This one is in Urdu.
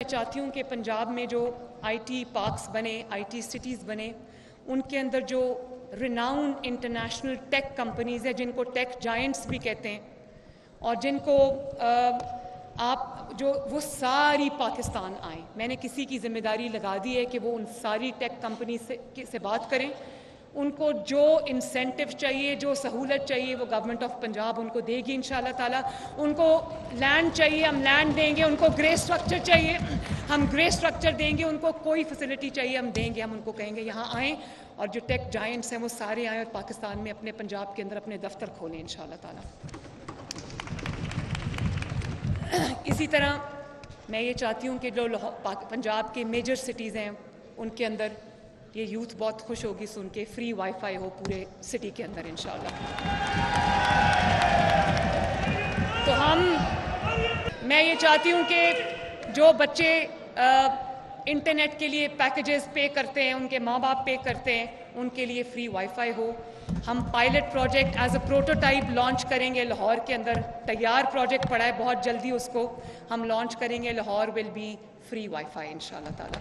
چاہتی ہوں کہ پنجاب میں جو آئی ٹی پارکس بنے, آئی ٹی سٹیز بنے, ان کے اندر جو ریناؤن انٹرنیشنل ٹیک کمپنیز ہیں جن کو ٹیک جائنٹس بھی کہتے ہیں, اور جن کو وہ ساری پاکستان آئیں. میں نے کسی کی ذمہ داری لگا دی ہے کہ وہ ان ساری ٹیک کمپنیز سے بات کریں. ان کو جو انسینٹو چاہیے, جو سہولت چاہیے, وہ گورنمنٹ آف پنجاب ان کو دے گی انشاءاللہ تعالیٰ. ان کو لینڈ چاہیے, ہم لینڈ دیں گے. ان کو گرے اسٹرکچر چاہیے, ہم گرے اسٹرکچر دیں گے. ان کو کوئی فیسلٹی چاہیے, ہم دیں گے. ہم ان کو کہیں گے یہاں آئیں, اور جو ٹیک جائنٹس ہیں وہ سارے آئیں اور پاکستان میں اپنے پنجاب کے اندر اپنے دفتر کھولیں انشاءاللہ تعالیٰ. اسی طرح میں یہ چاہتی ہوں کہ جو پنجاب کے میجر سٹیز ہیں ان کے اندر یہ یوتھ بہت خوش ہوگی سن کے فری وائی فائی ہو پورے سٹی کے اندر انشاءاللہ. تو میں یہ چاہتی ہوں کہ جو بچے انٹرنیٹ کے لیے پیکیجز پے کرتے ہیں, ان کے ماں باپ پے کرتے ہیں, ان کے لیے فری وائی فائی ہو. ہم pilot project as a prototype launch کریں گے لاہور کے اندر. تیار پروجیکٹ پڑا ہے, بہت جلدی اس کو ہم لانچ کریں گے. Lahore will be free wi fi انشاءاللہ تعالیٰ.